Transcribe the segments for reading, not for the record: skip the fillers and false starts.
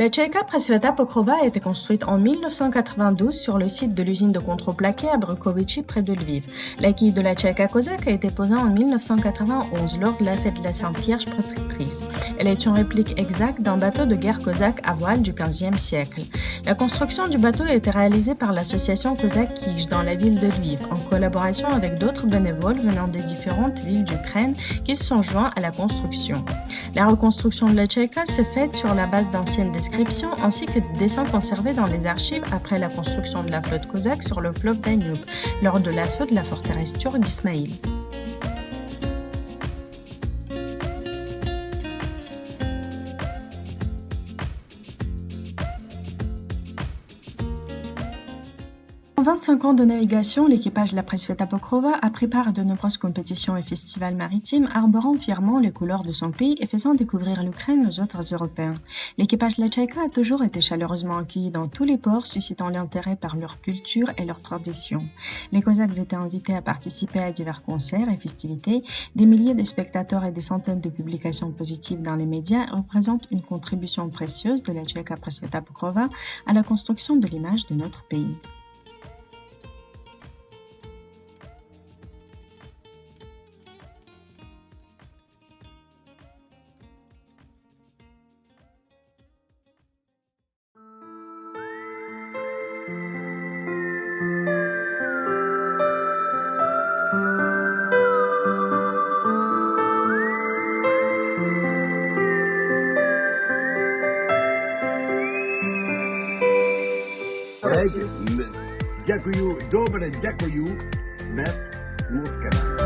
La Tchaïka Prasveta Pokrova a été construite en 1992 sur le site de l'usine de contreplaqué à Brukovichi près de Lviv. La quille de la Tchaïka Kozak a été posée en 1991 lors de la fête de la Sainte Vierge protectrice. Elle est une réplique exacte d'un bateau de guerre cosaque à voile du XVe siècle. La construction du bateau a été réalisée par l'association Kozak Kij dans la ville de Lviv, en collaboration avec d'autres bénévoles venant des différentes villes d'Ukraine qui se sont joints à la construction. La reconstruction de la Tchaïka s'est faite sur la base d'anciennes descriptions ainsi que de dessins conservés dans les archives après la construction de la flotte cosaque sur le fleuve Danube lors de l'assaut de la forteresse turque d'Ismaïl. En 25 ans de navigation, l'équipage de la Prasveta Pokrova a pris part à de nombreuses compétitions et festivals maritimes, arborant fièrement les couleurs de son pays et faisant découvrir l'Ukraine aux autres Européens. L'équipage de la Tchaïka a toujours été chaleureusement accueilli dans tous les ports, suscitant l'intérêt par leur culture et leurs traditions. Les Cosaques étaient invités à participer à divers concerts et festivités. Des milliers de spectateurs et des centaines de publications positives dans les médias représentent une contribution précieuse de la Tchaïka Prasveta Pokrova à la construction de l'image de notre pays. Дякую, добре, дякую, смерть з москаля.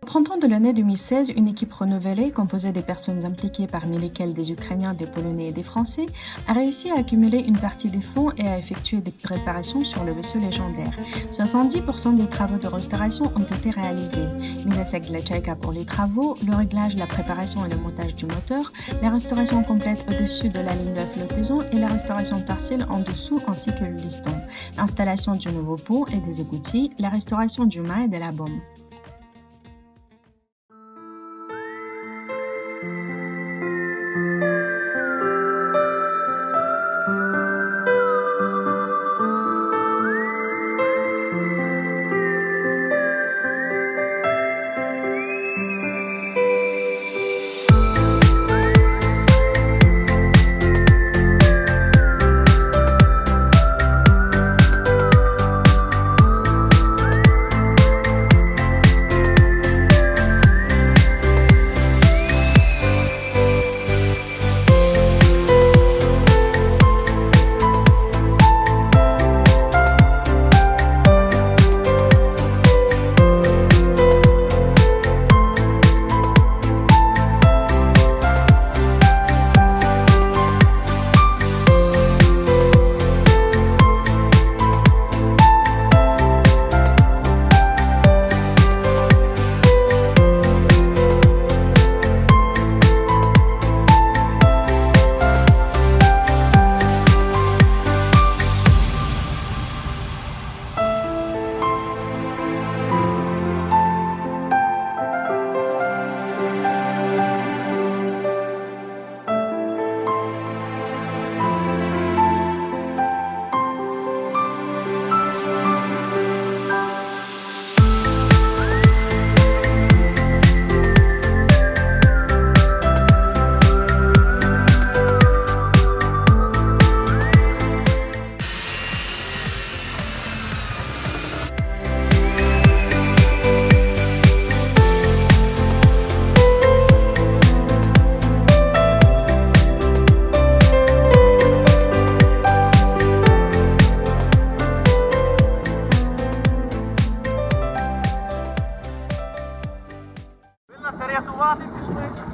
Au printemps de l'année 2016, une équipe renouvelée, composée des personnes impliquées parmi lesquelles des Ukrainiens, des Polonais et des Français, a réussi à accumuler une partie des fonds et à effectuer des préparations sur le vaisseau légendaire. 70% des travaux de restauration ont été réalisés. Mise à sec de la Tchaïka pour les travaux, le réglage, la préparation et le montage du moteur, la restauration complète au-dessus de la ligne de flottaison et la restauration partielle en dessous ainsi que le liston, l'installation du nouveau pont et des égouttis, la restauration du mât et de la bombe.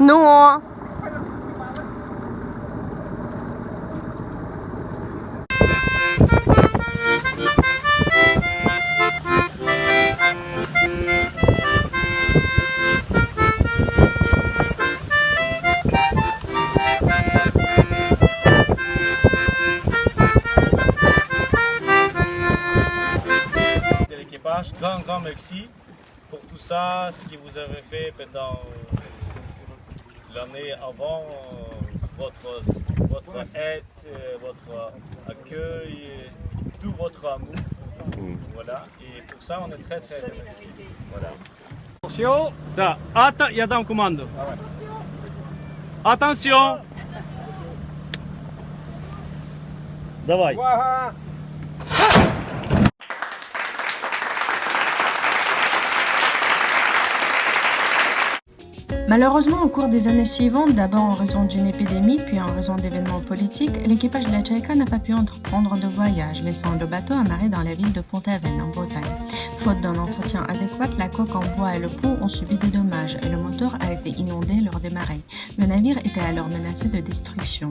Ну. Grand merci pour tout ça, ce que vous avez fait pendant l'année avant, votre aide, votre accueil, tout votre amour. Voilà. Et pour ça, on est très très remerciés. Voilà. Attention. Да, я дам команду. Attention. Давай. Malheureusement, au cours des années suivantes, d'abord en raison d'une épidémie, puis en raison d'événements politiques, l'équipage de la Tchaïka n'a pas pu entreprendre de voyage, laissant le bateau amarré dans la ville de Pont-Aven, en Bretagne. Faute d'un entretien adéquat, la coque en bois et le pont ont subi des dommages et le moteur a été inondé lors des marées. Le navire était alors menacé de destruction.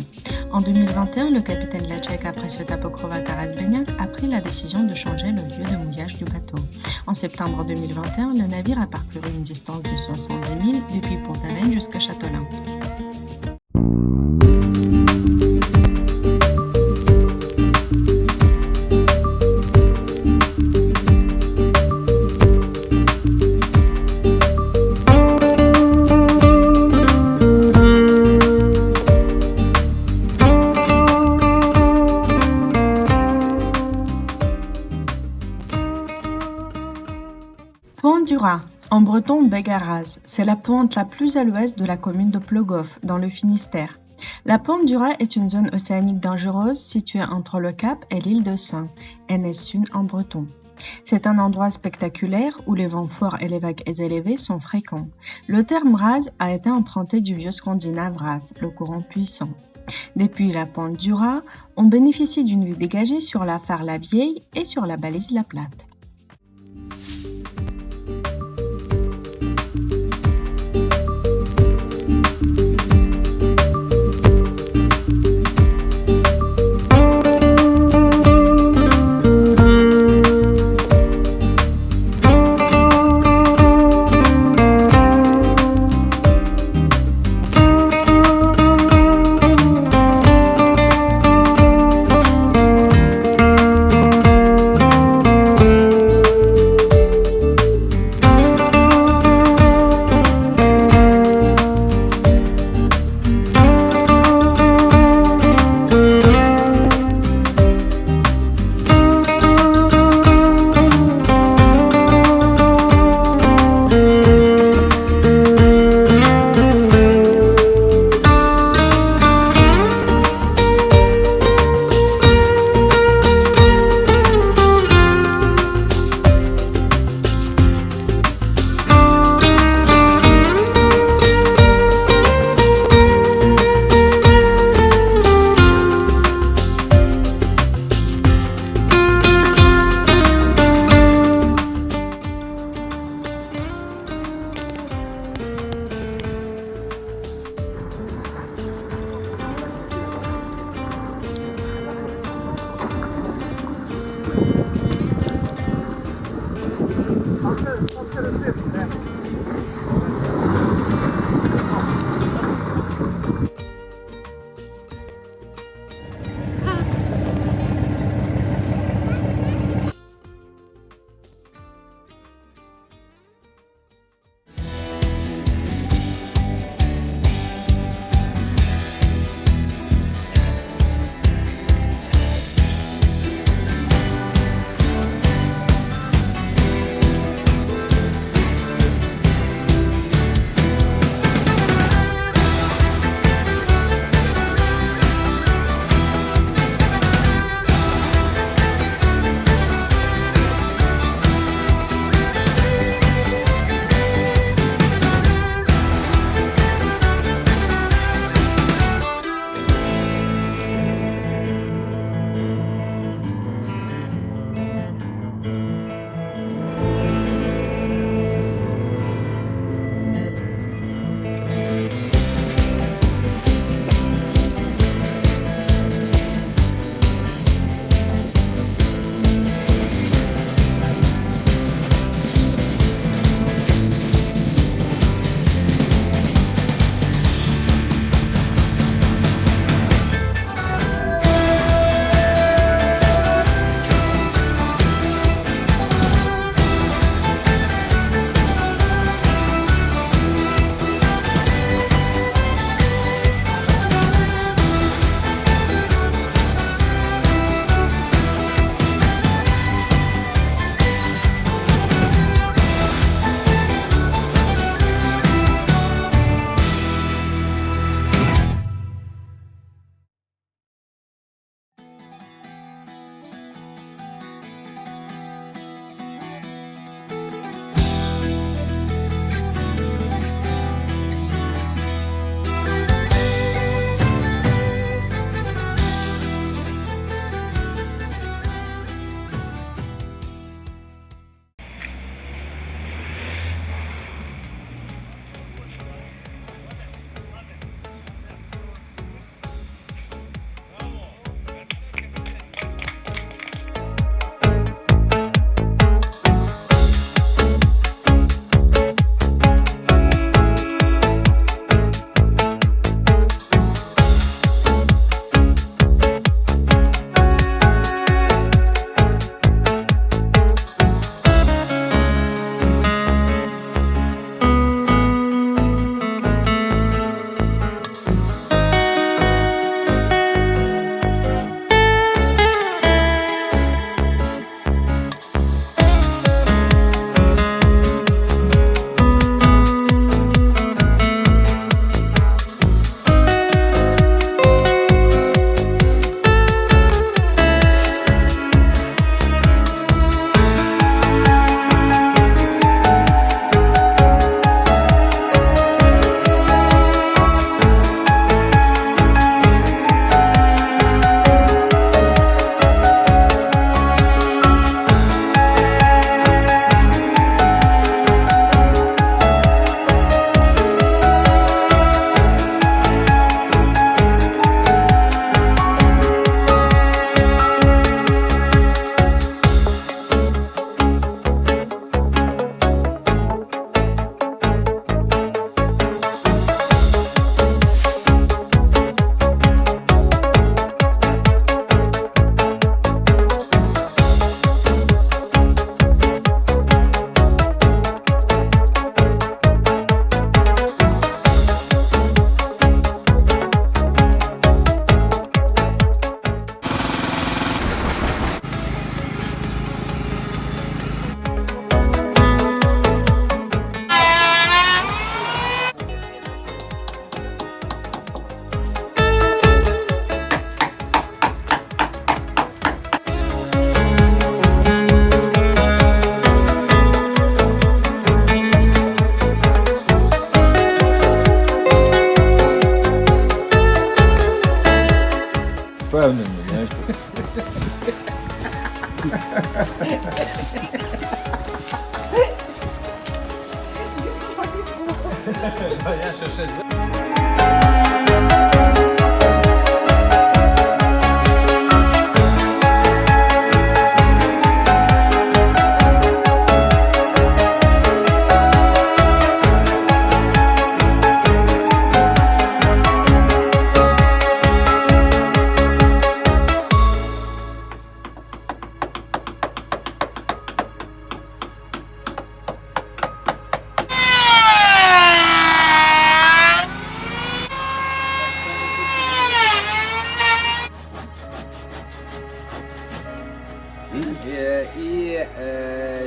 En 2021, le capitaine de la Tchaïka Presveta Pokrova Taras Benyak a pris la décision de changer le lieu de mouillage du bateau. En septembre 2021, le navire a parcouru une distance de 70 000 depuis Pont-Aven jusqu'à Châtelain. Pont du Raz, en breton Bégaraz, c'est la pointe la plus à l'ouest de la commune de Plogoff, dans le Finistère. La pointe du Raz est une zone océanique dangereuse située entre le Cap et l'île de Sein, Nessun en breton. C'est un endroit spectaculaire où les vents forts et les vagues élevées sont fréquents. Le terme Raz a été emprunté du vieux scandinave Ras, le courant puissant. Depuis la pointe du Raz, on bénéficie d'une vue dégagée sur la Phare la Vieille et sur la balise La Plate.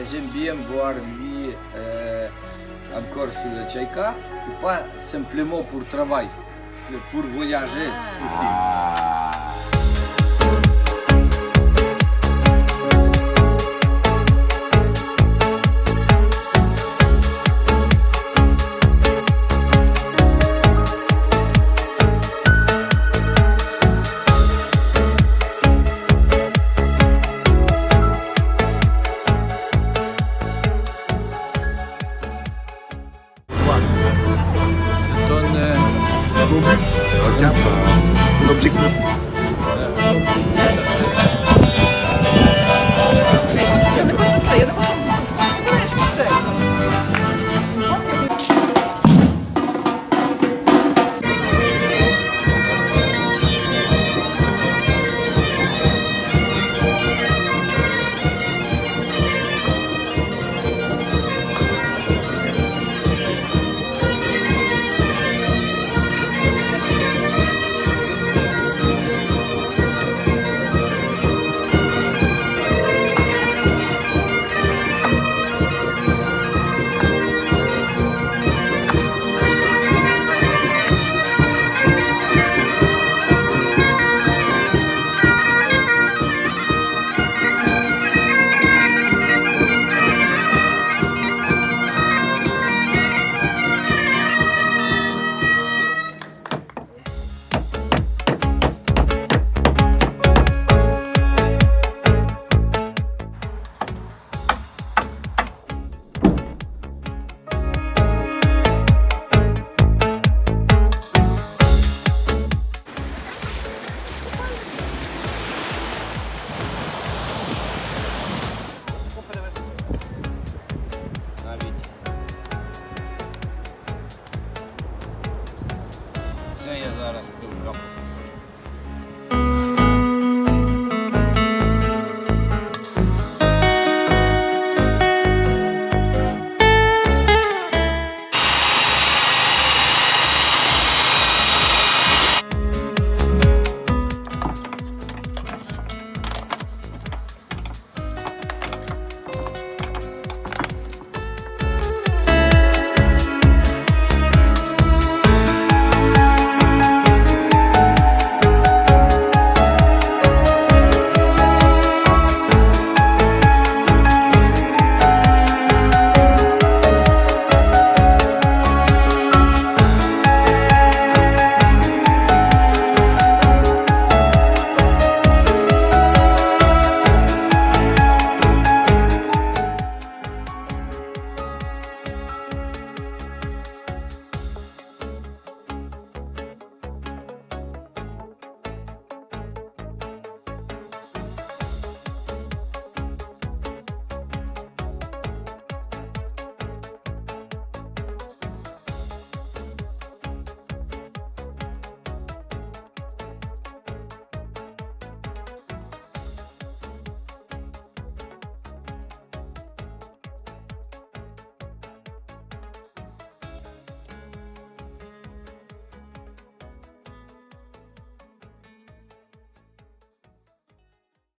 J'aime bien voir lui encore sur le Tchaïka, pas simplement pour travail, pour voyager aussi.